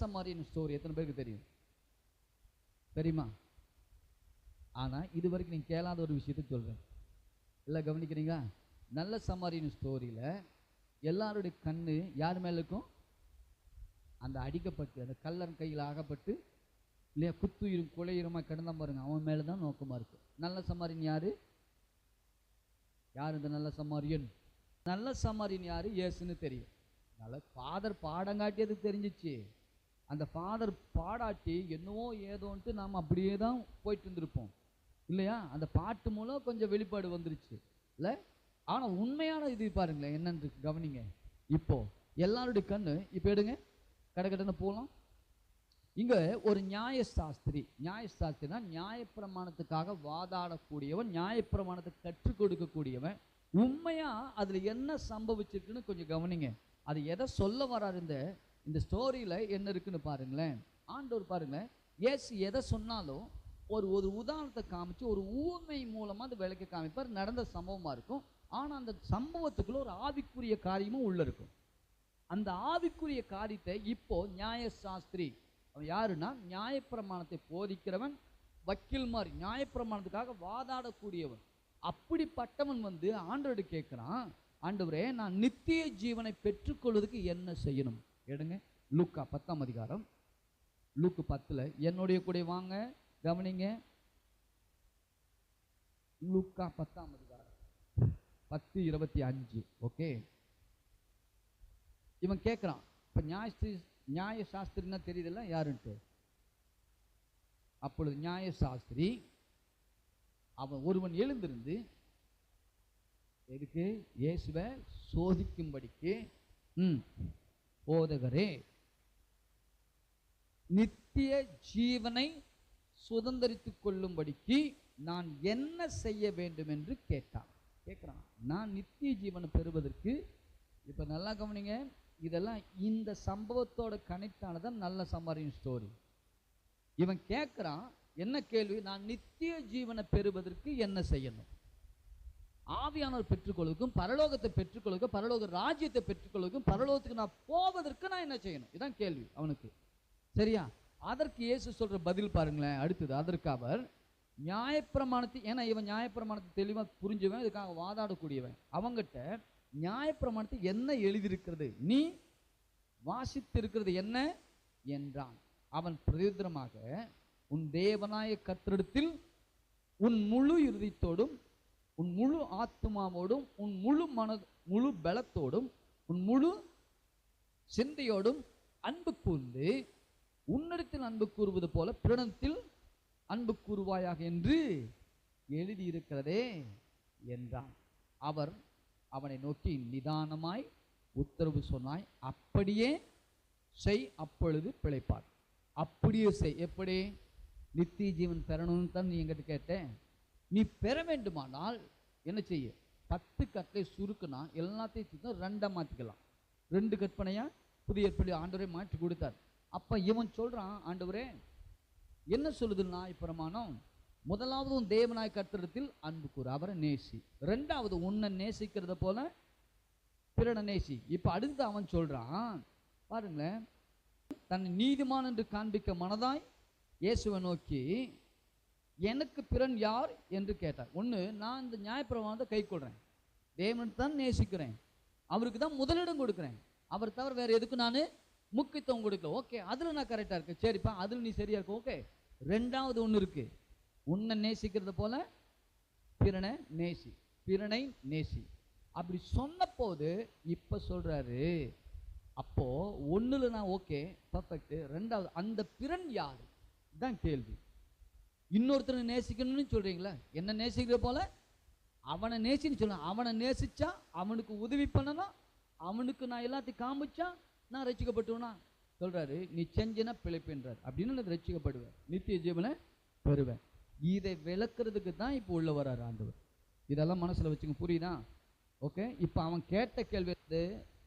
சமாரியன் story எத்தனை பேருக்கு தெரியும்? தெரியுமா? ஆனால் இது வரைக்கும் நீங்கள் கேளாத ஒரு விஷயத்தை சொல்கிறேன், எல்லாம் கவனிக்கிறீங்களா? நல்ல சமாரியன் ஸ்டோரியில் எல்லாருடைய கண்ணு யார் மேலே இருக்கும்? அந்த அடிக்கப்பட்டு அந்த கல்லன் கையில் ஆகப்பட்டு இல்லையா குத்துயிரும் கொலையுரமாக கிடந்தான் பாருங்க, அவன் மேலே தான் நோக்கமாக இருக்கு. நல்ல சமாரியன் யாரு? யார் இந்த நல்ல சமாரியன்? நல்ல சமாரியன் யாரு? இயேசுன்னு தெரியும். நல்ல ஃபாதர் பாடங்காட்டியது தெரிஞ்சிச்சு. அந்த ஃபாதர் பாடாட்டி என்னவோ ஏதோன்ட்டு நாம் அப்படியே தான் போயிட்டு இருந்திருப்போம் இல்லையா? அந்த பாட்டு மூலம் கொஞ்சம் வெளிப்பாடு வந்துருச்சு இல்லை? ஆனால் உண்மையான இது பாருங்களேன் என்னன்னு கவனிங்க. இப்போ எல்லாருடைய கண்ணு இப்போ எடுங்க, கடை போகலாம். இங்கே ஒரு நியாயசாஸ்திரினா நியாயப்பிரமாணத்துக்காக வாதாடக்கூடியவன், நியாயப்பிரமாணத்தை கற்றுக் கொடுக்கக்கூடியவன். உண்மையா அதுல என்ன சம்பவிச்சிருக்குன்னு கொஞ்சம் கவனிங்க. அது எதை சொல்ல வராரு இந்த ஸ்டோரியில என்ன இருக்குன்னு பாருங்களேன். ஆண்டவர் பாருங்களேன், இயேசு எதை சொன்னாலும் ஒரு உதாரணத்தை காமிச்சு ஒரு ஊமை மூலமா அது விளக்கி காமிப்பார். நடந்த சம்பவமா இருக்கும். ஆனா அந்த சம்பவத்துக்குள்ள ஒரு ஆவிக்குரிய காரியமும் உள்ள இருக்கும். அந்த ஆவிக்குரிய காரியத்தை இப்போ நியாயசாஸ்திரி அவன் யாருன்னா நியாயப்பிரமாணத்தை போதிக்கிறவன், வக்கீல் மாதிரி நியாயப்பிரமாணத்துக்காக வாதாடக்கூடியவன். அப்படிப்பட்டவன் ஆண்டவரை கேட்கிறான், ஆண்டவரே நான் நித்திய ஜீவனை பெற்றுக்கொள்வதற்கு என்ன செய்யணும்? எடுங்க லூக்கா 10ஆம் அதிகாரம், லூக்கு 10 என்னுடைய கூட வாங்க கவனிங்க. லூக்கா 10ஆம் அதிகாரம் 10:25. ஓகே, இவன் கேட்கிறான். இப்ப நியாயசாஸ்திரின்னா தெரியுதுல்ல யாருன்ட்டு. அப்பொழுது நியாயசாஸ்திரி அவன் ஒருவன் எழுந்திருந்து எதுக்கு? இயேசுவை சோதிக்கும்படிக்கு, போதகரே நித்திய ஜீவனை சுதந்திரித்துக் கொள்ளும்படிக்கு நான் என்ன செய்ய வேண்டும் என்று கேட்கிறான். நான் நித்திய ஜீவனை பெறுவதற்கு, இப்ப நல்லா கவனிங்க, இதெல்லாம் இந்த சம்பவத்தோட கனெக்டானதான் நல்ல சமாரியன் ஸ்டோரி. இவன் கேட்கிறான் என்ன கேள்வி? நான் நித்திய ஜீவனை பெறுவதற்கு என்ன செய்யணும்? ஆவியானவர் பெற்றுக்கொள்வதற்கும், பரலோகத்தை பெற்றுக்கொள்வதற்கும், பரலோக ராஜ்யத்தை பெற்றுக்கொள்வதற்கும், பரலோகத்துக்கு நான் போவதற்கு நான் என்ன செய்யணும்? இதான் கேள்வி அவனுக்கு. சரியா? அதற்கு இயேசு சொல்ற பதில் பாருங்களேன். அடுத்தது அதற்கு அவர் நியாயப்பிரமாணத்தை, ஏன்னா இவன் நியாயப்பிரமாணத்தை தெளிவாக புரிஞ்சுவன், இதுக்காக வாதாடக்கூடியவன். அவங்கிட்ட நியாயப்பிரமாணத்தை என்ன எழுதியிருக்கிறது, நீ வாசித்திருக்கிறது என்ன என்றான். அவன் பிரதியுத்தரமாக, உன் தேவனாய கர்த்தரிடத்தில் உன் முழு இருதயத்தோடும், உன் முழு ஆத்மாவோடும், உன் முழு பலத்தோடும், உன் முழு சிந்தையோடும் அன்பு கூர்ந்து உன்னிடத்தில் அன்பு கூறுவது போல பிறனிடத்தில் அன்பு கூறுவாயாக என்று எழுதியிருக்கிறதே என்றான். அவர் அவனை நோக்கி, நிதானமாய் உத்தரவு சொன்னாய், அப்படியே செய், அப்பொழுது பிழைப்பார். அப்படியே செய். எப்படி? நித்திய ஜீவன் பெறணும்னு தான் நீ என்கிட்ட கேட்டேன். நீ பெற வேண்டுமானால் என்ன செய்ய? 10 கட்டளை சுருக்குனா எல்லாத்தையும் 2 மாற்றிக்கலாம். 2 கற்பனையா புதிய ஏற்பாடு ஆண்டவரே மாற்றி கொடுத்தார். அப்ப இவன் சொல்றான், ஆண்டவரே என்ன சொல்லுது நியாயப்பிரமாணம்? முதலாவது உன் தேவனாய கர்த்தரிடத்தில் அன்பு கூறு, அவரை நேசி. 2வது உன்னை நேசிக்கிறத போல பிறனை நேசி. இப்ப அடுத்து அவன் சொல்றான் பாருங்களேன், தன்னை நீதிமான் என்று காண்பிக்க மனதாய் இயேசுவை நோக்கி, எனக்கு பிறன் யார் என்று கேட்டார். ஒன்று, நான் இந்த நியாயப்பிரமாணத்தை கை கொள்றேன், தேவனை தான் நேசிக்கிறேன், அவருக்கு தான் முதலிடம் கொடுக்குறேன், அவர் தவிர வேற எதுக்கு நான் முக்கியத்துவம் கொடுக்கல. ஓகே, அதில் நான் கரெக்டாக இருக்கேன், சரிப்பா, அதில் நீ சரியா இருக்க. ஓகே, 2வது ஒன்று இருக்கு, உன்னை நேசிக்கிறத போல பிறனை நேசி, பிறனை நேசி. அப்படி சொன்ன போது இப்ப சொல்றாரு, அப்போ 1ல் நான் ஓகே பர்ஃபெக்ட், 2வது அந்த பிறன் யாரு தான் கேள்வி. இன்னொருத்தனை நேசிக்கணும்னு சொல்றீங்களா? என்ன நேசிக்கிற போல அவனை நேசின்னு சொல்ல. அவனை நேசிச்சா அவனுக்கு உதவி பண்ணனா, அவனுக்கு நான் எல்லாத்தையும் காமிச்சா நான் ரட்சிக்கப்பட்டுவனா? சொல்றாரு, நீ செஞ்சினா பிழைப்புன்றார். அப்படின்னு நான் ரட்சிக்கப்படுவேன், நித்திய ஜீவனை பெறுவேன். இதை விளக்குறதுக்கு தான் இப்போ உள்ள வர்றாரு ஆண்டவர். இதெல்லாம் மனசுல வச்சுங்க, புரியுதா? ஓகே, இப்போ அவன் கேட்ட கேள்வி,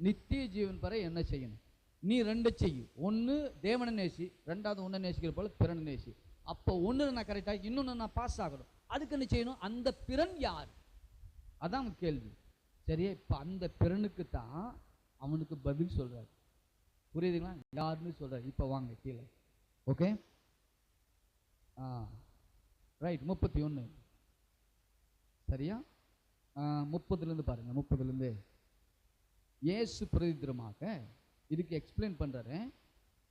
நித்திய ஜீவன் பெற என்ன செய்யணும்? நீ 2 செய்யும். 1 தேவனை நேசி, 2வது உன்னை நேசிக்கிற போல பிறனை நேசி. அப்போ 1 நான் கரெக்டாக, இன்னொன்று நான் பாஸ் ஆகணும். அதுக்கு என்ன செய்யணும்? அந்த பிறன் யார்? அதான் கேள்வி. சரியா? இப்போ அந்த பிறனுக்கு தான் அவனுக்கு பதில் சொல்றாரு. புரியுதுங்களா? யாருன்னு சொல்ற. இப்போ வாங்க கீழே. Okay, right. 31 சரியா? 30லேருந்து பாருங்க. 30லேருந்து இயேசு பிரதித்திரமாக இதுக்கு எக்ஸ்பிளைன் பண்றாரு.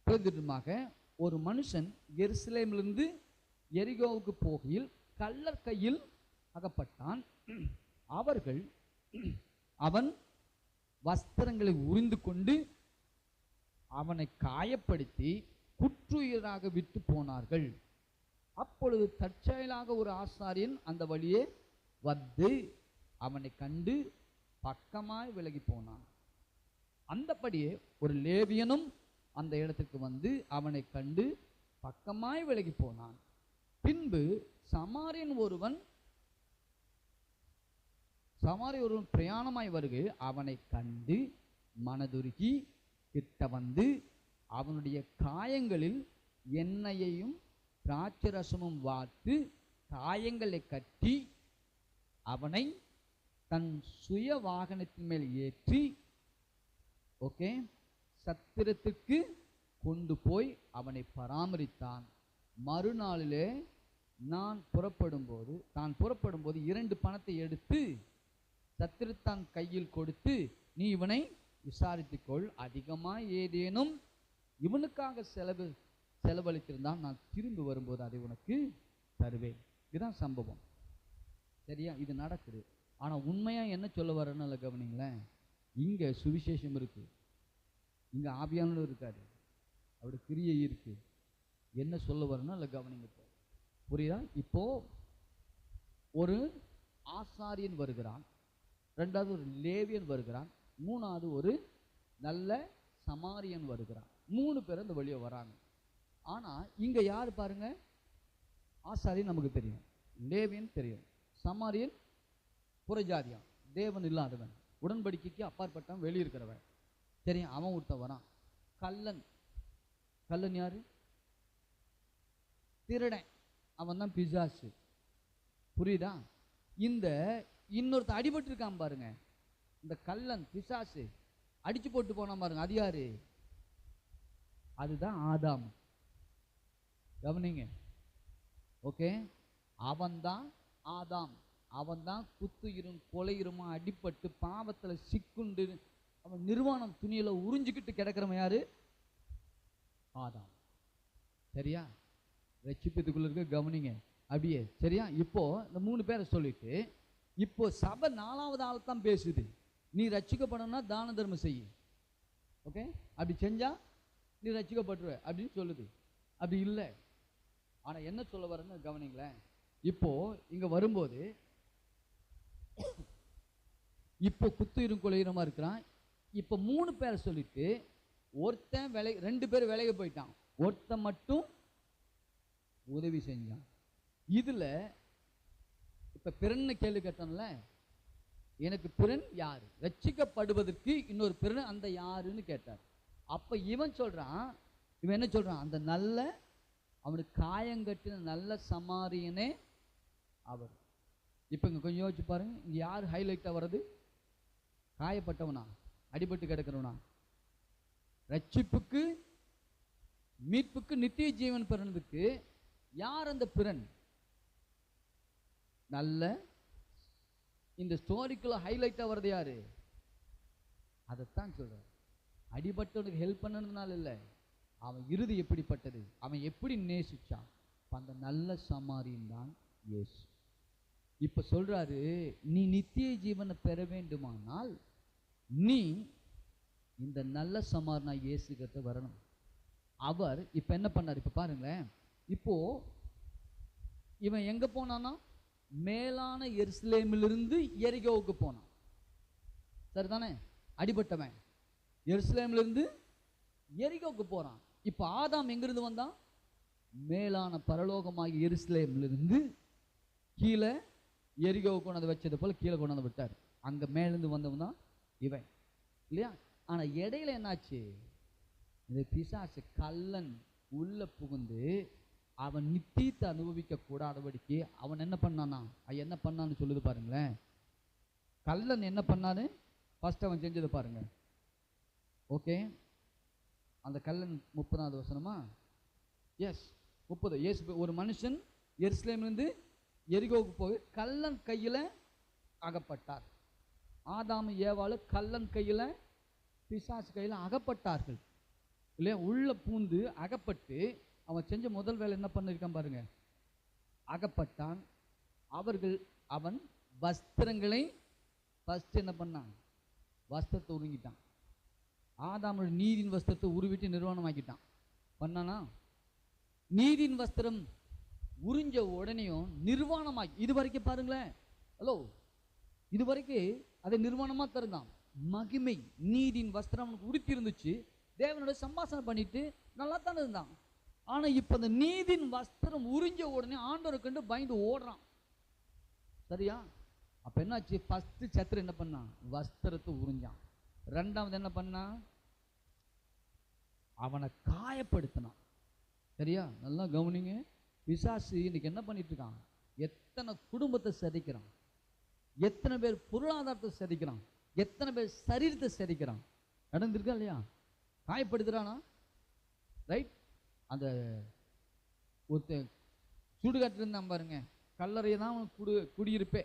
பிரதித்திரமாக ஒரு மனுஷன் எருசலேமிலிருந்து எரிகோவுக்கு போகையில் கள்ளர் கையில் அகப்பட்டான். அவன் வஸ்திரங்களை உரிந்து கொண்டு அவனை காயப்படுத்தி குற்றுயிராக விட்டு போனார்கள். அப்பொழுது தற்செயலாக ஒரு ஆசாரியன் அந்த வழியே வந்து அவனை கண்டு பக்கமாய் விலகி போனான். அந்தபடியே ஒரு லேவியனும் அந்த இடத்துக்கு வந்து அவனை கண்டு பக்கமாய் விலகி போனான். பின்பு சமாரியன் ஒருவன் பிரயாணமாய் வருகை அவனை கண்டு மனதுருகி கிட்ட வந்து அவனுடைய காயங்களில் எண்ணெயையும் திராட்சரசமும் வார்த்து காயங்களை கட்டி அவனை தன் சுய வாகனத்தின் மேல் ஏற்றி ஓகே சத்திரத்துக்கு கொண்டு போய் அவனை பராமரித்தான். மறுநாளிலே தான் புறப்படும் போது 2 பணத்தை எடுத்து சத்திரத்தான் கையில் கொடுத்து, நீ இவனை விசாரித்துக்கொள், அதிகமாக ஏதேனும் இவனுக்காக செலவழித்திருந்தான் நான் திரும்பி வரும்போது அதை உனக்கு தருவேன். இதுதான் சம்பவம். சரியா? இது நடக்குது. ஆனால் உண்மையாக என்ன சொல்ல வரேன்னு கவனிங்களேன். இங்கே சுவிசேஷம் இருக்கு, இங்கே ஆவியானவர் இருக்காரு, அவருடைய கிரியை இருக்கு. என்ன சொல்ல வரேன்னா இல்லை கவனிங்க. புரியுதா? இப்போ ஒரு ஆசாரியன் வருகிறான், 2வது ஒரு லேவியன் வருகிறான், 3வது ஒரு நல்ல சமாரியன் வருகிறான். 3 பேர் அந்த வழியை வராங்க. ஆனால் இங்கே யார் பாருங்க, ஆசாரியன் நமக்கு தெரியும், லேவியன் தெரியும், சமாரியன் புறஜாதியான், தேவன் இல்லாதவன், உடன்படிக்கைக்கு அப்பாற்பட்டவன், வெளியிருக்கிறவன். தெரியும். அவன் ஒருத்தன் வரான். கள்ளன் யாரு? திருடன். அவன் தான் பிசாசு. புரியுதா? இந்த இன்னொருத்த அடிபட்டு இருக்கான் பாருங்க, இந்த கள்ளன் பிசாசு அடிச்சு போட்டு போனான் பாருங்க, அது யாரு? அதுதான் ஆதாம். கவனிங்க. ஓகே, அவன்தான் ஆதாம். அவன்தான் குத்துயிரும் கொலையுருமா அடிபட்டு பாவத்தில் சிக்குண்டு அவன் நிர்வாணம் துணியில உறிஞ்சிக்கிட்டு கிடக்கிறவன் யாரு? ஆதாம். சரியா? ரட்சிப்பதுக்குள்ள இருக்க கவனிங்க அப்படியே. சரியா? இப்போ இந்த 3 பேரை சொல்லிட்டு இப்போ சபை 4வது ஆள் தான் பேசுது. நீ ரட்சிக்கப்படணும்னா தான தர்மம் செய்ய. ஓகே, அப்படி செஞ்சா நீ ரட்சிக்கப்பட்டுருவ அப்படின்னு சொல்லுது. அப்படி இல்லை. ஆனா என்ன சொல்ல வரேன்னு கவனிங்களேன். இப்போ இங்க வரும்போது இப்போ குத்துயிரும் கொலையுரமா இருக்கிறான். இப்போ 3 பேரை சொல்லிட்டு ஒருத்தன் 2 பேர் விலகி போயிட்டான், ஒருத்தன் மட்டும் உதவி செஞ்சான். இதுல இப்ப பிறன்னு கேள்வி கேட்டான்ல, எனக்கு பிறன் யாரு, ரட்சிக்கப்படுவதற்கு இன்னொரு பிறன் அந்த யாருன்னு கேட்டார். அப்ப இவன் என்ன சொல்றான்? அந்த நல்ல அவனுக்கு காயங்கட்டின நல்ல சமாரியனே அவர். இப்ப இங்க கொஞ்சம் யோசிச்சு பாருங்க, இங்க யார் ஹைலைட்டா வர்றது? காயப்பட்டவனா, அடிபட்டு கிடக்கிறவனா? ரட்சிப்புக்கு மீட்புக்கு நித்திய ஜீவன் பிறந்ததுக்கு யார் அந்த பிறன்? நல்ல இந்த ஸ்டோரிக்குள்ள ஹைலைட்டா வர்றது யாரு? அதைத்தான் சொல்ற. அடிபட்டவனுக்கு ஹெல்ப் பண்ணதுனால இல்லை, அவன் இறுதி எப்படிப்பட்டது, அவன் எப்படி நேசிச்சான், அந்த நல்ல சமாரியன் தான் இயேசு. இப்ப சொல்றாரு, நீ நித்திய ஜீவனை பெற வேண்டுமானால் நீ இந்த நல்ல சமாரியனா இயேசு கிட்ட வரணும். அவர் இப்ப என்ன பண்ணார்? இப்ப பாருங்களேன். இப்போ இவன் எங்க போனானா? மேலான எருசலேமிலிருந்து எரிகோவுக்கு போனான். சரிதானே? அடிபட்டவன் எருசலேமிலிருந்து எரிகோவுக்கு போறான். இப்ப ஆதாம் எங்கிருந்து வந்தான்? மேலான பரலோகமாகி எருசலேமிலிருந்து கீழே எரிகோவுக்கு கொண்டாந்து வச்சது போல கீழே கொண்டாந்து விட்டார். அங்க மேலிருந்து வந்தவன் தான் இவன், இல்லையா? ஆனா இடையில என்னாச்சு? இந்த பிசாசு கள்ளன் உள்ள புகுந்து அவன் நித்தியத்தை அனுபவிக்க கூடாதபடிக்கு அவன் என்ன பண்ணான்னு சொல்லுது பாருங்களேன். கள்ளன் என்ன பண்ணான்னு ஃபர்ஸ்ட் அவன் செஞ்சது பாருங்க. ஓகே, அந்த கல்லன் 30வது வசனமா? எஸ் 30. இயேசு ஒரு மனுஷன் எருசலேமிலிருந்து எரிகோவுக்கு போய் கல்லன் கையில் அகப்பட்டார். ஆதாம் ஏவாளு கல்லன் கையில், பிசாசு கையில் அகப்பட்டார்கள் இல்லையா? உள்ள பூந்து அகப்பட்டு அவன் செஞ்ச முதல் வேலை என்ன பண்ணிருக்கான் பாருங்க. அகப்பட்டான். அவன் வஸ்திரங்களை ஃபர்ஸ்ட் என்ன பண்ணான்? வஸ்திரத்தை உருங்கிட்டான். ஆதாமோட நீதியின் வஸ்திரத்தை உருவிட்டு நிர்வாணமாக்கிட்டான். பண்ணானா? நீதியின் வஸ்திரம் உறிஞ்ச உடனேயும் நிர்வாணமாக்கி, இது வரைக்கும் பாருங்களேன், ஹலோ, இது வரைக்கும் அதை நிர்வாணமா தருந்தான். மகிமை நீதியின் வஸ்திரம் அவனுக்கு உடுத்தி இருந்துச்சு. தேவனோட சம்பாஷணம் பண்ணிட்டு நல்லா தானே இருந்தான். ஆனா இப்ப அந்த நீதியின் வஸ்திரம் உறிஞ்ச உடனே ஆண்டவரை கண்டு பயந்து ஓடுறான். சரியா? அப்ப என்னாச்சு? ஃபர்ஸ்ட் சத்துரு என்ன பண்ணான்? வஸ்திரத்தை உறிஞ்சான். ரெண்டாவது என்ன பண்ணான்? அவனை காயப்படுத்தினான். சரியா? நல்லா கவனிங்க. பிசாசு இன்னைக்கு என்ன பண்ணிட்டு இருக்கான்? எத்தனை குடும்பத்தை சிதைக்கிறான், எத்தனை பேர் பொருளாதாரத்தை சிதைக்கிறான், எத்தனை பேர் சரீரத்தை சிதைக்கிறான். நடந்திருக்கா இல்லையா? காயப்படுத்துறானா? ரைட். அந்த ஒருத்த சுடுகாட்டு இருந்தான் பாருங்க, கல்லறையை தான் அவன் குடியிருப்பே.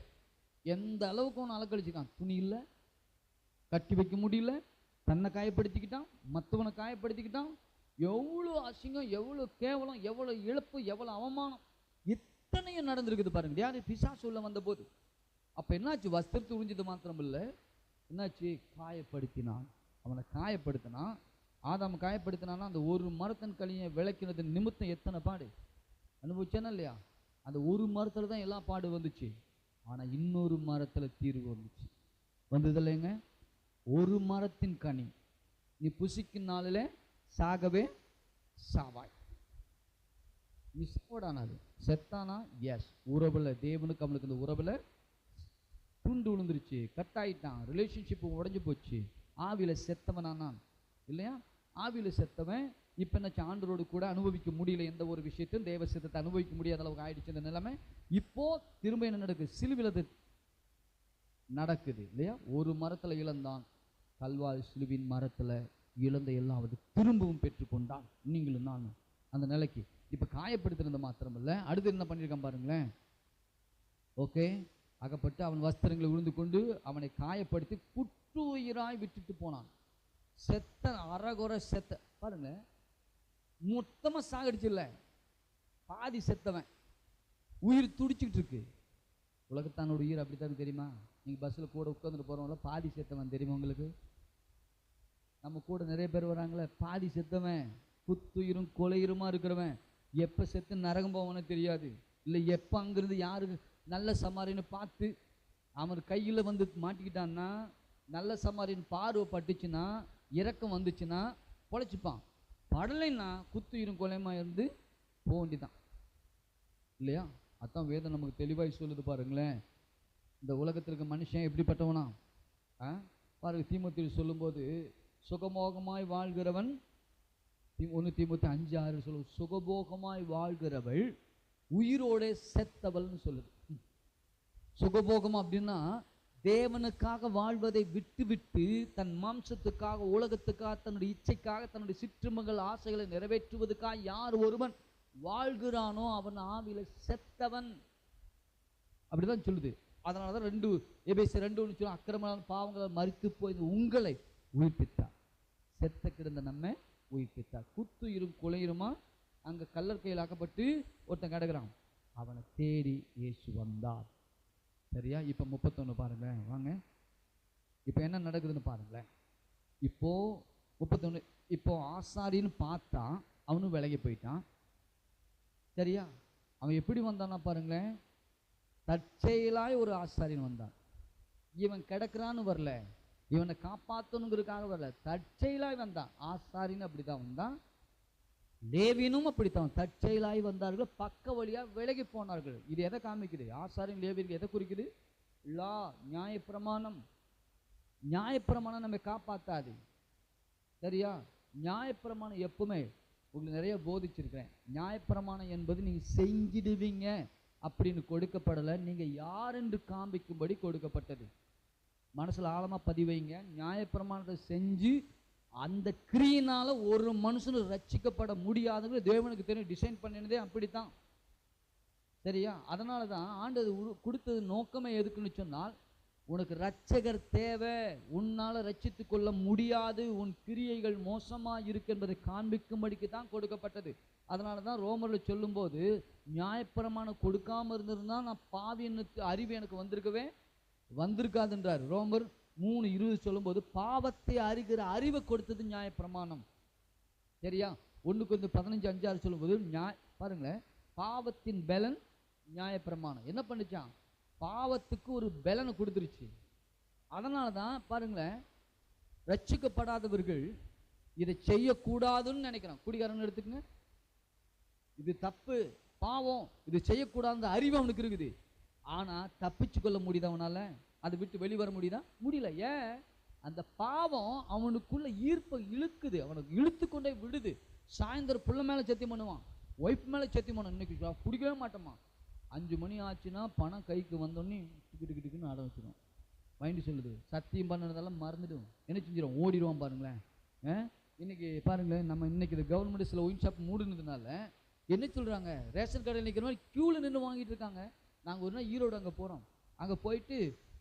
எந்த அளவுக்கு அவன் அலக்கழிச்சுக்கான். துணி இல்லை, கட்டி வைக்க முடியல, தன்னை காயப்படுத்திக்கிட்டான், மற்றவனை காயப்படுத்திக்கிட்டான். எவ்வளோ அசிங்கம், எவ்வளோ கேவலம், எவ்வளோ இழப்பு, எவ்வளோ அவமானம், இத்தனையும் நடந்திருக்குது பாருங்க. யாரு? பிசாசு உள்ள வந்த போது. அப்ப என்னாச்சு? வஸ்திரத்தை உறிஞ்சது மாத்திரம் இல்லை, என்னாச்சு? காயப்படுத்தினான். அவனை காயப்படுத்தினான். ஆதாம் காயப்படுத்தினான்னா அந்த ஒரு மரத்தின் கனியை விளக்கினது நிமித்தம் எத்தனை பாடு அனுபவிச்சானா இல்லையா? அந்த ஒரு மரத்துல தான் எல்லா பாடு வந்துச்சு. ஆனா இன்னொரு மரத்துல தீர்வு வந்துச்சு. வந்தது இல்லைங்க? ஒரு மரத்தின் கனி நீ புசிக்கும் நாளில் சாகவே சாவாய். நீ சாவடானாது செத்தானா? எஸ். உறவுல தேவனுக்கு அவனுக்கு இந்த உறவுல துண்டு விழுந்துருச்சு, கட்டாயிட்டான், ரிலேஷன்ஷிப் உடஞ்சு போச்சு. ஆவியில செத்தவனானான் இல்லையா? ஆவியில செத்தவன் இப்ப என்ன? ஆண்டவரோடு கூட அனுபவிக்க முடியல. எந்த ஒரு விஷயத்தையும் தேவ சித்தத்தை அனுபவிக்க முடியாத அளவுக்கு ஆயிடுச்சு இந்த நிலைமை. இப்போ திரும்ப என்ன நடக்குது? சிலுவையில் நடக்குது இல்லையா? ஒரு மரத்துல இழந்தான், கல்வாரி சிலுவின் மரத்துல இழந்த எல்லாவது திரும்பவும் பெற்றுக்கொண்டான். நீங்களும் நான் அந்த நிலைக்கு இப்ப காயப்படுத்தினது மாத்திரம் இல்ல, அடுத்து என்ன பண்ணிருக்கான் பாருங்களேன். ஓகே, அகப்பட்டு அவன் வஸ்திரங்களை உழுந்து கொண்டு அவனை காயப்படுத்தி குற்றுயிராய் விட்டுட்டு போனான். செத்த அறகுறை செத்த பாருங்க, மொத்தமா சாகடிச்சு இல்ல, பாதி செத்தவன் உயிர் துடிச்சுக்கிட்டு இருக்கு. உலகத்தானோட உயிர் அப்படித்தான் தெரியுமா? நீங்க பஸ்ல கூட உட்காந்துட்டு போறவங்கள பாதி செத்தவன் தெரியுமா உங்களுக்கு? நம்ம கூட நிறைய பேர் வராங்களே, பாதி செத்தவன், குத்துயிரும் கொலையுருமா இருக்கிறவன், எப்ப செத்து நரகம் போவனே தெரியாது. இல்லை எப்ப அங்கிருந்து யாரு நல்ல சமாரின்னு பார்த்து அவன் கையில வந்து மாட்டிக்கிட்டான்னா, நல்ல சமாரின் பார்வை பட்டுச்சுன்னா, இரக்கம் வந்துச்சுன்னா பொழைச்சிப்பான். படலைன்னா குத்துயிரும் கொலையுமா இருந்து போக வேண்டிதான் இல்லையா? அதான் வேதம் நமக்கு தெளிவாய் சொல்லுது பாருங்களேன். இந்த உலகத்திற்கு மனுஷன் எப்படிப்பட்டவனா பாருங்க. தீமோத்தேயு சொல்லும்போது சுகமோகமாய் வாழ்கிறவன், 1 தீமோத்தேயு 5:6 சொல்லு, சுகபோகமாய் வாழ்கிறவள் உயிரோட செத்தவள்னு சொல்லுது. சுகபோகம் அப்படின்னா தேவனுக்காக வாழ்வதை விட்டு விட்டு தன் மாம்சத்துக்காக, உலகத்துக்காக, தன்னுடைய இச்சைக்காக, தன்னுடைய சிற்றுமங்கள் ஆசைகளை நிறைவேற்றுவதற்காக யார் ஒருவன் வாழ்கிறானோ அவன் ஆவில செத்தவன். அப்படிதான் சொல்லுது. அதனாலதான் 2 எபேசியர் 2:1 சொல்லும், அக்கிரமமான பாவங்களால் மரித்து போய் உங்களை உயிர்ப்பித்தார், செத்த கிடந்த நம்ம உயிர்ப்பித்தார். குத்துயிரும் கொலையுருமா அங்க கல்லர் கையில் ஆக்கப்பட்டு ஒருத்தன் கிடக்குறான். அவனை தேடி இயேசு வந்தார். சரியா? இப்ப 31 பாருங்க வாங்க. இப்ப என்ன நடக்குதுன்னு பாருங்களேன். இப்போ 31, இப்போ ஆசாரின்னு பார்த்தா அவனும் விலகி போயிட்டான். சரியா? அவன் எப்படி வந்தான்னா பாருங்களேன், தற்செயலாய் ஒரு ஆசாரியன் வந்தான். இவன் கிடக்குறான்னு வரல, இவனை காப்பாற்றணுங்கிறதுக்காக வரல, தற்செயலாய் வந்தான். ஆசாரின்னு அப்படித்தான் வந்தான், லேவியனும் அப்படித்தான் தற்செயலாய் வந்தார்கள், பக்க வழியா விலகி போனார்கள். இது எதை காமிக்குது? ஆசாரியன் லேவியருக்கு எதை குறிக்குது? லா, நியாயப்பிரமாணம். நியாயப்பிரமாணம் நம்ம காப்பாத்தாது. சரியா? நியாயப்பிரமாணம் எப்பவுமே உங்களுக்கு நிறைய போதிச்சிருக்கிறேன். நியாயப்பிரமாணம் என்பது நீங்க செஞ்சிடுவீங்க அப்படின்னு கொடுக்கப்படலை, நீங்க யார் என்று காண்பிக்கும்படி கொடுக்கப்பட்டது. மனசுல ஆழமா பதிவைங்க. நியாயப்பிரமாணத்தை செஞ்சு அந்த கிரியினால ஒரு மனுஷனு ரட்சிக்கப்பட முடியாதுன்னு தேவனுக்கு தெரியும். டிசைன் பண்ணினதே அப்படித்தான். சரியா? அதனால தான் ஆண்டவர் கொடுத்தது நோக்கமே எதுக்குன்னு சொன்னால், உனக்கு ரட்சகர் தேவை, உன்னால ரட்சித்து கொள்ள முடியாது, உன் கிரியைகள் மோசமா இருக்கு என்பதை காண்பிக்கும்படிக்கு தான் கொடுக்கப்பட்டது. அதனால தான் ரோமர்ல சொல்லும்போது, நியாயப்பிரமாணம் கொடுக்காம இருந்திருந்தா நான் பாவின்னு அறிவு எனக்கு வந்திருக்காதுன்றார். ரோமர் 3:20 சொல்லும்போது, பாவத்தை அறிகிற அறிவை கொடுத்தது நியாயப்பிரமாணம். சரியா? 1 Corinthians 15:5 சொல்லும்போது பாருங்களேன், பாவத்தின் பலன் நியாயப்பிரமாணம் என்ன பண்ணுச்சான்? பாவத்துக்கு ஒரு பலனை கொடுத்துருச்சு. அதனால தான் பாருங்களேன், ரட்சிக்கப்படாதவர்கள் இதை செய்யக்கூடாதுன்னு நினைக்கிறான். குடிகாரன் எடுத்துக்கங்க, இது தப்பு, பாவம், இது செய்யக்கூடாத அறிவு அவனுக்கு இருக்குது. ஆனா தப்பிச்சு கொள்ள முடியுது அவனால? அதை விட்டு வெளிவர முடியுதா? முடியல. ஏன்? அந்த பாவம் அவனுக்குள்ள ஈர்ப்பை இழுக்குது, அவனுக்கு இழுத்து கொண்டே விடுது. சாயந்தரம் புள்ள மேல சத்தியம் பண்ணுவான், ஒய்ஃப் மேல சத்தியம் பண்ணுவான், இன்னைக்கு குடிக்கவே மாட்டோமா. 5 மணி ஆச்சுன்னா பணம் கைக்கு வந்தோடனே டிக்குன்னு ஆட வச்சிடும். மைண்டு சொல்லுது, சத்தியம் பண்ணதெல்லாம் மறந்துடும், என்ன செஞ்சிடும், ஓடிடுவான். பாருங்களேன், இன்னைக்கு பாருங்களேன், நம்ம இன்னைக்கு இந்த கவர்மெண்ட் சில ஒயின் ஷாப் மூடுனதுனால என்ன சொல்றாங்க, ரேஷன் கடையில் நிற்கிற மாதிரி கியூவில் நின்று வாங்கிட்டு இருக்காங்க. நாங்கள் ஒரு நாள் ஈரோடு அங்கே போகிறோம். அங்கே போயிட்டு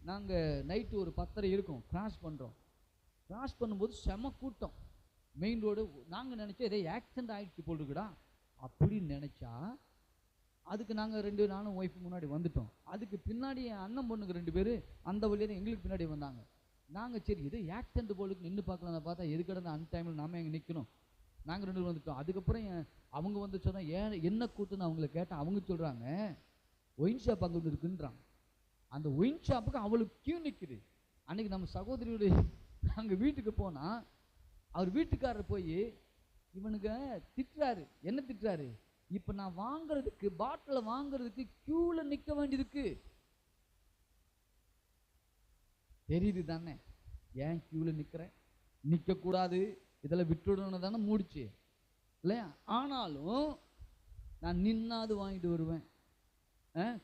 நாங்கள் நைட்டு ஒரு 10:30 இருக்கும், கிராஸ் பண்ணுறோம். கிராஸ் பண்ணும்போது செம கூட்டம், மெயின் ரோடு. நாங்கள் நினச்சோம் இதே ஆக்சிடென்ட் ஆகிடுச்சு போல் இருக்குடா அப்படின்னு நினச்சா, அதுக்கு நாங்கள் நானும் ஒய்ஃபு முன்னாடி வந்துட்டோம். அதுக்கு பின்னாடி என் அண்ணன் பொண்ணுக்கு 2 பேர் அந்த வழியாக எங்களுக்கு பின்னாடி வந்தாங்க. நாங்கள் சரி இது ஆக்சிடென்ட் போலுக்கு நின்று பார்க்கலாம் பார்த்தா, எது கடந்த அன் டைமில் நாம எங்கே நிற்கணும். நாங்கள் 2 பேரும் வந்துட்டோம். அதுக்கப்புறம் அவங்க வந்து சொன்னால் என்ன கூட்டுன்னு அவங்கள கேட்டால் அவங்க சொல்கிறாங்க, ஒயின் ஷாப் அங்கே ஒன்று இருக்குன்றாங்க. அந்த ஒயின் ஷாப்புக்கு அவளுக்கு கியூ நிற்குது. அன்றைக்கி நம்ம சகோதரியுடைய நாங்கள் வீட்டுக்கு போனால் அவர் வீட்டுக்காரர் போய் இவனுக்கு திட்டுறாரு. என்ன திட்டுறாரு, இப்போ நான் வாங்குறதுக்கு பாட்டில் வாங்குறதுக்கு கியூவில் நிற்க வேண்டியிருக்கு. தெரியுது தானே ஏன் கியூவில் நிற்கிறேன், நிற்கக்கூடாது, இதெல்லாம் விட்டுடணும் தானே மூடிச்சு இல்லையா? ஆனாலும் நான் நின்னாது வாங்கிட்டு வருவேன்,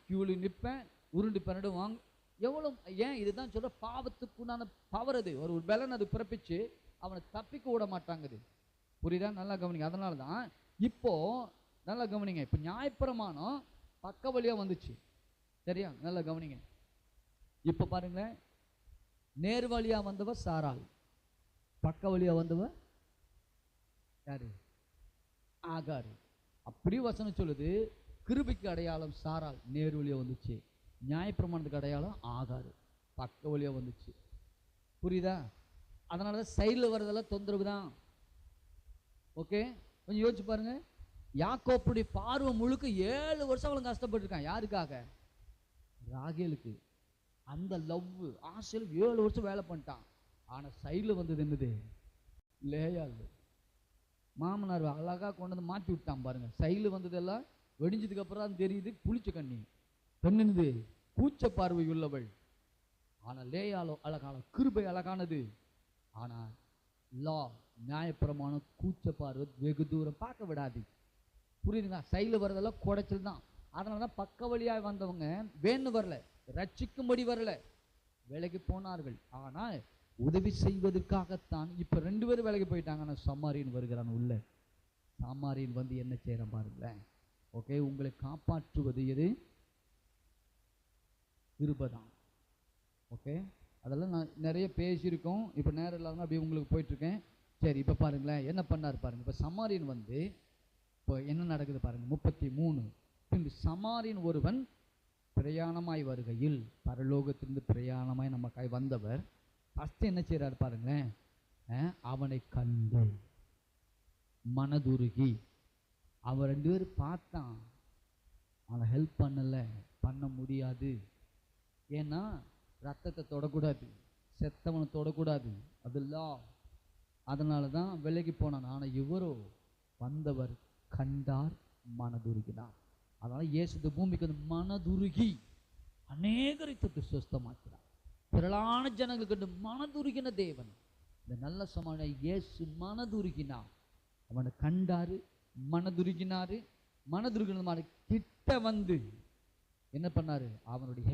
கியூவில் நிற்பேன், உருண்டு பன்னெண்டு வாங்க. எவ்வளோ ஏன் இதுதான் சொல்ற, பாவத்துக்குண்டான பவர் அது, ஒரு பலன் அது பிறப்பிச்சு அவனை தப்பிக்க விட மாட்டாங்குது. புரியுதா? நல்லா கவனிங்க. அதனால தான் இப்போ நல்லா கவனிங்க, இப்போ நியாயப்பிரமாணம் பக்க வழியா வந்துச்சு. சரியா? நல்லா கவனிங்க. இப்போ பாருங்களேன், நேர் வழியா வந்தவ சாராள், பக்க வழியா வந்தவ யாரு? ஆகார். அப்படி வசனம் சொல்லுது, கிருபைக்கு அடையாளம் சாராள் நேர் வழியா வந்துச்சு, நியாயப்பிரமாணத்துக்கு அடையாளம் ஆகார் பக்க வழியா வந்துச்சு. புரியுதா? அதனால தான் சைடில் வர்றதெல்லாம் தொந்தரவு தான். ஓகே, கொஞ்சம் யோசிச்சு பாருங்க. யாக்கோப்புடைய பார்வை முழுக்க 7 வருஷம் அவளும் கஷ்டப்பட்டுருக்கான். யாருக்காக? ராகேலுக்கு. அந்த லவ் ஆசையில் 7 வருஷம் வேலை பண்ணிட்டான். ஆனால் சைடில் வந்தது என்னது? லேயாள். மாமனார் அழகாக கொண்டு வந்து மாற்றி விட்டான் பாருங்க. சைடில் வந்ததெல்லாம் வெடிஞ்சதுக்கு அப்புறம் தான் தெரியுது புளிச்ச கண்ணி பெண்ணுது, கூச்ச பார்வை உள்ளவள். ஆனால் லேயாலோ அழகான, கிருபை அழகானது. ஆனால் லா நியாயப்பிரமாணம் கூச்ச பார்வை வெகு தூரம் பார்க்க விடாது. புரியுதுங்களா? சைடில் வர்றதெல்லாம் குடைச்சல் தான். அதனால தான் பக்க வழியாக வந்தவங்க வேணு வரல, ரட்சிக்கும்படி வரல, விலகி போனார்கள். ஆனால் உதவி செய்வதற்காகத்தான். இப்போ 2 பேரும் விலகி போயிட்டாங்க. ஆனால் சமாரியன் வருகிறான் உள்ள. சமாரியன் வந்து என்ன செய்யறான் பாருங்களேன். ஓகே, உங்களை காப்பாற்றுவது எது? கிருபைதான். ஓகே, அதெல்லாம் நான் நிறைய பேசியிருக்கோம். இப்போ நேரம் இல்லாமல் அப்படியே உங்களுக்கு போயிட்டுருக்கேன். சரி, இப்போ பாருங்களேன் என்ன பண்ணார் பாருங்க. இப்போ சமாரியன் வந்து இப்போ என்ன நடக்குது பாருங்க. 33. பின்பு சமாரியன் ஒருவன் பிரயாணமாய் வருகையில், பரலோகத்திலிருந்து பிரயாணமாய் நமக்காய் வந்தவர் ஃபஸ்ட்டு என்ன செய்கிறார் பாருங்களேன். அவனை கண்டு மனதுருகி, அவன் 2 பேரும் பார்த்தான், அவனை ஹெல்ப் பண்ண முடியாது. ஏன்னா ரத்தத்தை தொடக்கூடாது, செத்தவனை தொடக்கூடாது, அதெல்லாம். அதனால தான் விலகி போனான். ஆனால் இவரோ வந்தவர் கண்டார், மனதுருகினார். அதனால இயேசு பூமிக்கு வந்து மனதுருகி அநேகரை தொட்டு சுஸ்தமாக்கிறார். திரளான ஜனங்களுக்கு கண்டு மனதுருகின தேவன். இந்த நல்ல சமான இயேசு மனதுருகினார். அவனை கண்டாரு, மனதுருகினாரு. மனதுருகின கிட்ட வந்து என்ன பண்ணாரு? அவனுடைய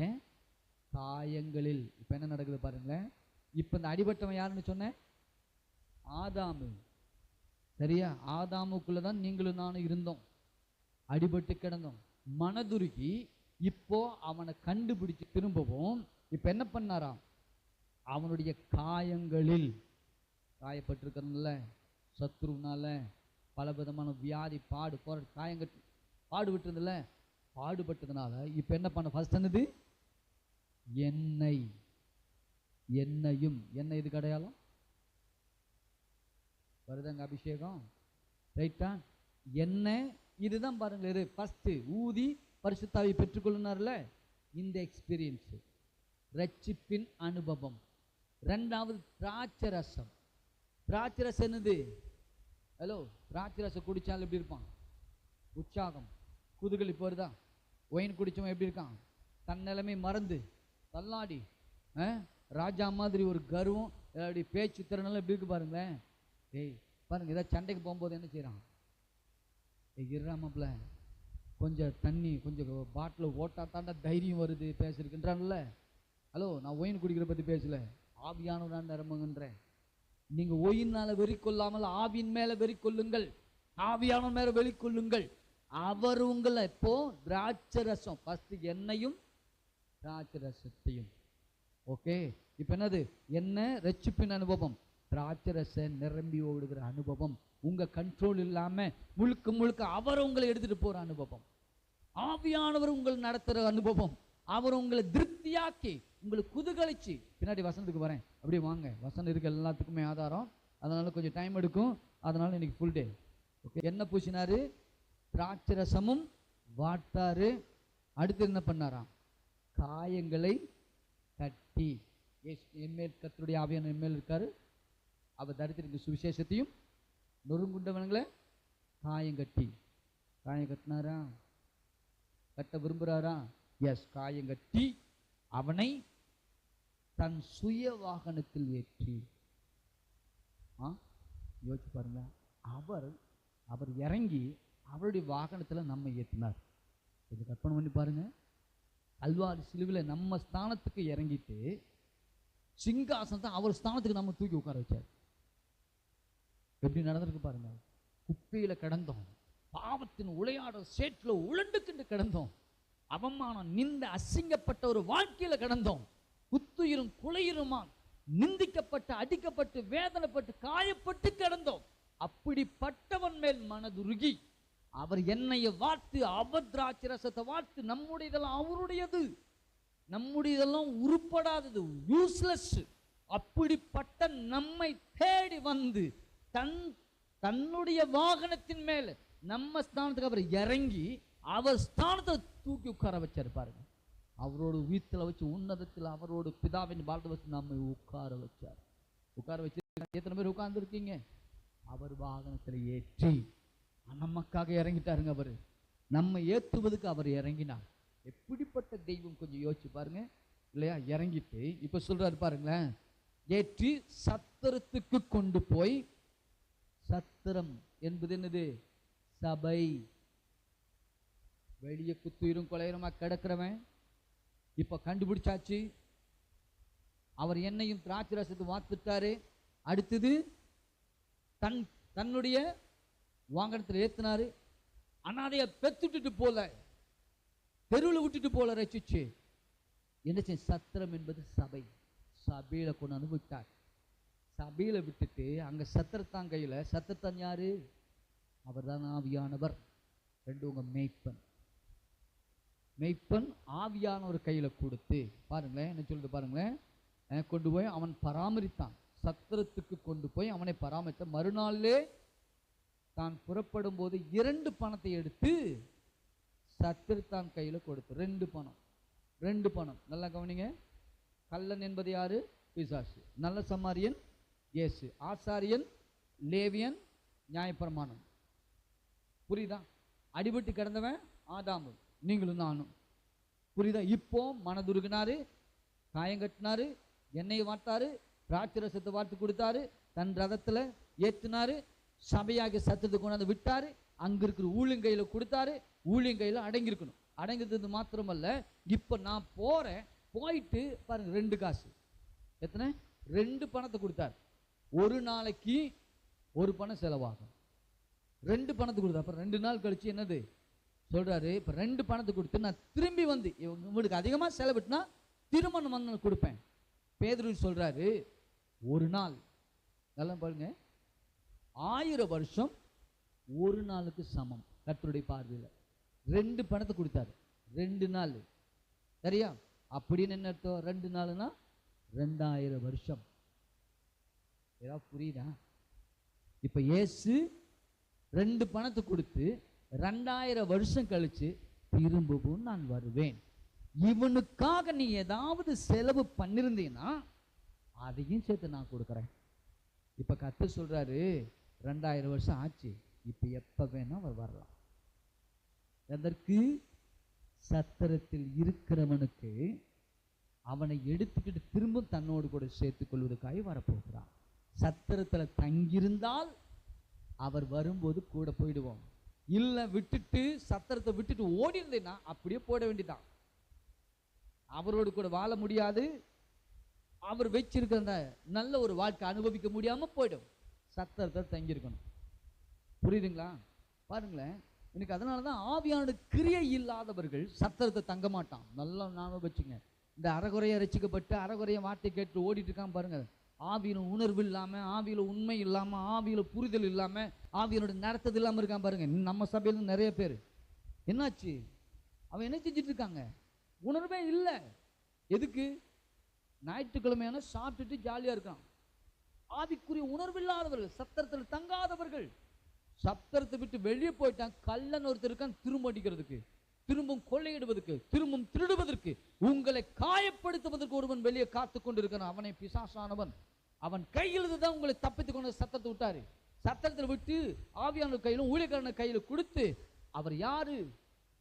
காயங்களில். இப்போ என்ன நடக்குது பாருங்களேன். இப்போ இந்த அடிபட்டவன் யாருன்னு சொன்னேன்? ஆதாமு. சரியா? ஆதாமுக்குள்ளதான் நீங்களும் நானும் இருந்தோம், அடிபட்டு கிடந்தோம், மனதுருகி. இப்போ அவனை கண்டுபிடிச்சு திரும்பவும் இப்ப என்ன பண்ணாராம்? அவனுடைய காயங்களில் காயப்பட்டிருக்கிறதுல, சத்ருனால பல விதமான வியாதி, பாடு போற காயங்கட்டு பாடுபட்டதுல, பாடுபட்டதுனால இப்ப என்ன பண்ண? ஃபர்ஸ்ட் என்னது? எண்ணெய். எண்ணெயும், எண்ணெய் இதுக்கு அடையாளம் வருதாங்க? அபிஷேகம். ரைட்டா? எண்ணெய் இதுதான் பாருங்களேன். ஃபர்ஸ்ட் ஊதி பரிசுத்தாவி பெற்றுக்கொள்ளினார்ல, இந்த எக்ஸ்பீரியன்ஸ், ரட்சிப்பின் அனுபவம். ரெண்டாவது திராட்சை ரசம். திராட்சை ரசம் என்னது? ஹலோ, திராட்சை ரசம் குடிச்சாலும் எப்படி இருப்பான்? உற்சாகம், குதுகலி போறதா? ஒயின் குடிச்சவன் எப்படி இருக்கான்? தன் நிலைமை மறந்து தள்ளாடி ராஜா மாதிரி ஒரு கர்வம், அப்படி பேச்சு திறனால எப்படி இருக்கு பாருங்களேன். ஏய் பாருங்க, ஏதாவது சண்டைக்கு போகும்போது என்ன செய்யறான்? இருறாமப்ல கொஞ்சம் தண்ணி, கொஞ்சம் பாட்டில் ஓட்டா தாண்டா தைரியம் வருது பேசிருக்கின்றான்ல. ஹலோ, நான் ஒயின் குடிக்கிற பற்றி பேசல, ஆவியானவரான் நிரம்புகின்றேன். நீங்க ஒயினால வெறி கொள்ளாமல் ஆவியின் மேல வெறி கொள்ளுங்கள், ஆவியானவன் மேல வெறி கொள்ளுங்கள். அவர் உங்களை இப்போ திராட்சை ரசம், ஃபர்ஸ்ட் எண்ணெயும் திராட்சை ரசத்தையும். ஓகே, இப்ப என்னது? எண்ணெய் ரட்சிப்பின் அனுபவம், திராட்சை ரசம் நிரம்பி ஓடுகிற அனுபவம். உங்க கண்ட்ரோல் இல்லாம முழுக்க முழுக்க அவர் உங்களை எடுத்துட்டு போற அனுபவம். ஆவியானவர் உங்களை நடத்துற அனுபவம். அவர் உங்களை திருப்தியாக்கி, உங்களை குதுகலிச்சு. பின்னாடி வசனத்துக்கு வரேன், அப்படியே வாங்க. வசனம் இருக்கு எல்லாத்துக்குமே ஆதாரம், அதனால கொஞ்சம் டைம் எடுக்கும். அதனால இன்னைக்கு ஃபுல் டே. ஓகே, என்ன பூசினாரு? திராட்சை ரசமும் வாட்டாரு. அடுத்து என்ன பண்ணாராம்? காயங்களை கட்டி. என்மேல் கர்த்தருடைய ஆவியான என்மேல் இருக்காரு. அவர் தரித்திருக்க சுவிசேஷத்தையும் நொறுங்குண்டவனுங்களை காயம் கட்டி. காயம் கட்டினாரா? கட்ட விரும்புகிறாரா? எஸ், காயம் கட்டி அவனை தன் சுய வாகனத்தில் ஏற்றி. யோசிச்சு பாருங்க, அவர் இறங்கி அவருடைய வாகனத்தில் நம்ம ஏற்றினார். கொஞ்சம் கற்பனை பண்ணி பாருங்க. கல்வாரி சிலுவையில் நம்ம ஸ்தானத்துக்கு இறங்கிட்டு சிங்காசனத்தை அவர் ஸ்தானத்துக்கு நம்ம தூக்கி உட்கார வச்சார். எப்படி நடந்திருக்கு பாருங்க. குப்பையில கிடந்தோம், பாவத்தின் உளையாடல் சேற்றில் உழண்டுக்கிட்டு கிடந்தோம், அவமானம் நிந்த அசிங்கப்பட்ட ஒரு வாழ்க்கையில கிடந்தோம், குத்துயிரும் குலையுருமா நிந்திக்கப்பட்டு அடிக்கப்பட்டு வேதனைப்பட்டு காயப்பட்டு கிடந்தோம். அப்படிப்பட்டவன் மேல் மனதுருகி அவர் எண்ணெயை வார்த்து, அவர் திராட்சை ரசத்தை வார்த்து, நம்முடையதெல்லாம் அவருடையது, நம்முடையதெல்லாம் உருப்படாதது, யூஸ்லெஸ். அப்படிப்பட்ட நம்மை தேடி வந்து தன்னுடைய வாகனத்தின் மேல நம்ம ஸ்தானத்துக்கு அவர் இறங்கி அவர் ஸ்தானத்தை தூக்கி உட்கார வச்சாரு பாருங்க. அவரோட வீட்டில் வச்சு உன்னதத்தில் அவரோட பிதாவின் பாலத்தை வச்சு நம்மை உட்கார வச்சார். உட்கார வச்சு எத்தனை பேர் உட்கார்ந்து இருக்கீங்க? அவர் வாகனத்தில் ஏற்றி நமக்காக இறங்கிட்டாருங்க. அவர் நம்ம ஏற்றுவதுக்கு அவர் இறங்கினார். எப்படிப்பட்ட தெய்வம் கொஞ்சம் யோசிச்சு பாருங்க இல்லையா? இறங்கிட்டு இப்ப சொல்றாரு பாருங்களேன், ஏற்றி சத்திரத்துக்கு கொண்டு போய். சத்திரம் என்பது என்னது? சபை. வெளியே குத்துயிரும் கொலையுரமா கிடக்கிறவன் இப்ப கண்டுபிடிச்சாச்சு. அவர் என்னையும் திராட்சை ரசத்தை வாத்துட்டாரு. அடுத்தது தன்னுடைய வாகனத்தில் ஏத்தினாரு. அனாதைய பெத்துட்டு போல, தெருவில் விட்டுட்டு போல ரசிச்சு என்ன? சத்திரம் என்பது சபை. சபையில கொண்டு அனுபவித்தார். சபையில விட்டுட்டு அங்க சத்திரத்தான் கையில. சத்திரத்தான் யாரு? அவர் தான் ஆவியானவர். ரெண்டு உங்க மேய்ப்பன். மெய்ப்பன் ஆவியானவர் கையில கொடுத்து பாருங்களேன் என்ன சொல்லுது பாருங்களேன். கொண்டு போய் அவன் பராமரித்தான். சத்திரத்துக்கு கொண்டு போய் அவனை பராமரித்த மறுநாளிலே தான் புறப்படும் போது 2 பணத்தை எடுத்து சத்திரத்தான் கையில கொடுத்து. 2 பணம். நல்லா கவனிங்க. கள்ளன் என்பது யாரு? பிசாசு. நல்ல சமாரியன் இயேசு. ஆசாரியன் லேவியன், நியாயப்பிரமாணம். புரியுதா? அடிபட்டு கிடந்தவன் ஆதாமு, நீங்களும் நானும். புரியுதா? இப்போ மனதுருகினாரு, காயங்கட்டினாரு, எண்ணெயை வார்த்தாரு, திராட்சை ரசத்தை வார்த்து கொடுத்தாரு, தன் ரதத்துல ஏற்றினாரு, சபையாக சத்தத்தை கொண்டாந்து விட்டாரு, அங்க இருக்கிற ஊழியங்கையில கொடுத்தாரு. ஊழியங்கையில அடங்கியிருக்கணும். அடங்கிறது மாத்திரமல்ல, இப்ப நான் போறேன், போயிட்டு பாருங்க 2 காசு. எத்தனை? 2 பணத்தை கொடுத்தாரு. ஒரு நாளைக்கு ஒரு பணம் செலவாகும். 2 பணத்தை கொடுத்து அப்புறம் 2 நாள் கழிச்சு என்னது சொல்றாரு, இப்ப 2 பணத்தை கொடுத்து நான் திரும்பி வந்து உங்களுக்கு அதிகமா செலவிட்டுனா திரும்ப நான் கொடுப்பேன். பேதுரு சொல்றாரு, ஒரு நாள் நல்லா பாருங்க, 1000 வருஷம் ஒரு நாளுக்கு சமம் கர்த்தருடைய பார்வையில். 2 பணத்தை கொடுத்தாரு, 2 நாள். சரியா? அப்படின்னு என்ன அர்த்தம்? 2 நாள்னா 2000 வருஷம். ஏதாவது புரியுதா? இப்ப இயேசு 2 பணத்தை கொடுத்து 2000 வருஷம் கழிச்சு திரும்பவும் நான் வருவேன், இவனுக்காக நீ ஏதாவது செலவு பண்ணிருந்தீங்கன்னா அதையும் சேர்த்து நான் கொடுக்குறேன். இப்ப கர்த்தர் சொல்றாரு, 2000 வருஷம் ஆச்சு, இப்ப எப்ப வேணா அவர் வரலாம். எதற்கு? சத்திரத்தில் இருக்கிறவனுக்கு அவனை எடுத்துக்கிட்டு திரும்ப தன்னோடு கூட சேர்த்துக் கொள்வதற்காக வரப்போகிறான். சத்திரத்துல தங்கியிருந்தால் அவர் வரும்போது கூட போயிடுவோம். இல்ல விட்டுட்டு சத்திரத்தை விட்டுட்டு ஓடி இருந்தேன்னா அப்படியே போட வேண்டியதான். அவரோடு கூட வாழ முடியாது, அவர் வச்சிருக்கிற அந்த நல்ல ஒரு வாழ்க்கை அனுபவிக்க முடியாம போயிடும். சத்திரத்தை தங்கியிருக்கணும். புரியுதுங்களா? பாருங்களேன், எனக்கு அதனாலதான் ஆவியான கிரியை இல்லாதவர்கள் சத்திரத்தை தங்க மாட்டான். நல்லா ஞாபகம் வச்சுங்க. இந்த அறகுறைய ரசிக்கப்பட்டு அறகுறைய வார்த்தை கேட்டு ஓடிட்டு இருக்கான் பாருங்க, ஆவியில உணர்வு இல்லாம, ஆவியில உண்மை இல்லாம, ஆவியில புரிதல் இல்லாம, ஆவியனோட நடத்தது இல்லாம இருக்கான் பாருங்க. நம்ம சபையில நிறைய பேர் என்னாச்சு, அவன் என்ன செஞ்சுட்டு இருக்காங்க? உணர்வே இல்லை. எதுக்கு? ஞாயிற்றுக்கிழமையான சாப்பிட்டுட்டு ஜாலியா இருக்கான். ஆவிக்குரிய உணர்வு இல்லாதவர்கள், சத்திரத்தில் தங்காதவர்கள். சத்திரத்தை விட்டு வெளியே போயிட்டான். கள்ளன் ஒருத்தர் இருக்கான், திரும்ப அடிக்கிறதுக்கு, திரும்பவும் கொள்ளையிடுவதற்கு, திரும்பவும் திருடுவதற்கு, உங்களை காயப்படுத்துவதற்கு ஒருவன் வெளியே காத்து கொண்டு இருக்கிறான். அவனை பிசாசானவன். அவன் கையில் தான் உங்களை தப்பித்துக் கொண்டு சத்தத்தை விட்டாரு. சத்திரத்தில் விட்டு ஆவியான கையிலும் ஊழியக்காரன கையில கொடுத்து, அவர் யாரு?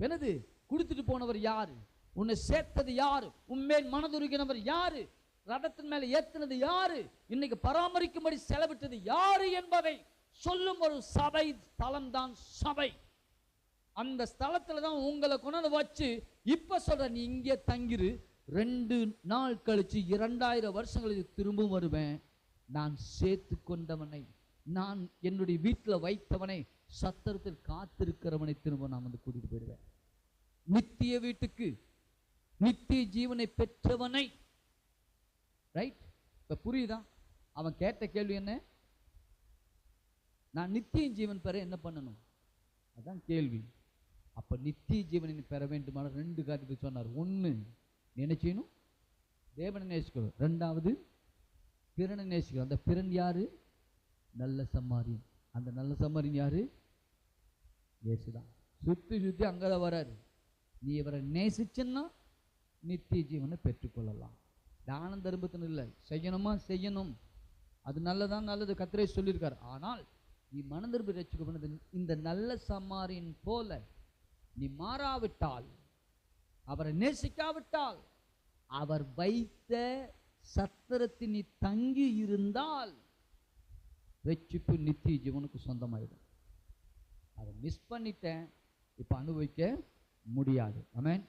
எனது கொடுத்துட்டு போனவர் யாரு? உன்னை சேர்த்தது யாரு? உண்மையில் மனதுருகினவர் யாரு? ரதத்தின் மேல ஏத்தினது யாரு? இன்னைக்கு பராமரிக்கும்படி செலவிட்டது யாரு என்பதை சொல்லும் ஒரு சபை ஸ்தலம் தான் சபை. அந்த ஸ்தலத்துல தான் உங்களை கொண்டு வச்சு இப்ப சொல்ற, நீ இங்கே தங்கிரு, 2 நாள் கழிச்சு 2000 வருஷங்களுக்கு திரும்பவும் வருவேன். நான் சேர்த்து கொண்டவனை, நான் என்னுடைய வீட்டில் வைத்தவனை, சத்திரத்தில் காத்திருக்கிறவனை திரும்ப நான் வந்து கூட்டிட்டு போயிடுவேன். நித்திய வீட்டுக்கு, நித்திய ஜீவனை பெற்றவனை. ரைட்? இப்ப புரியுதா? அவன் கேட்ட கேள்வி என்ன? நான் நித்திய ஜீவன் பெற என்ன பண்ணணும்? அதான் கேள்வி. அப்ப நித்திய ஜீவனை பெற வேண்டுமான 2 காரியத்தை சொன்னார். 1, என்ன செய்யணும்? தேவனை நேசிக்கணும். 2வது பிறனை நேசிக்கணும். அந்த பிறன் யாரு? நல்ல சம்மாரியன். அந்த நல்ல சம்மாரியன் யாரு? இயேசுதான். சுத்தி சுத்தி அங்கதான் வராரு. நீ இவரை நேசிச்சன்னா நித்திய ஜீவனை பெற்றுக்கொள்ளலாம். தான தர்மத்தின் இல்லை, செய்யணுமா செய்யணும், அது நல்லதான், நல்லது கர்த்தரே சொல்லியிருக்கார். ஆனால் நீ மனதிரும்பி ரட்சிக்கப்பட்டது இந்த நல்ல சம்மாரியன் போல நீ மாறாவிட்டால், அவரை நேசிக்காவிட்டால், அவர் வைத்த சத்திரத்தில் நீ தங்கி இருந்தால் ரட்சிப்பு நித்திய ஜீவனுக்கு சொந்தமாயிடும். அதை மிஸ் பண்ணிட்டேன், இப்ப அனுபவிக்க முடியாது. ஆமென்.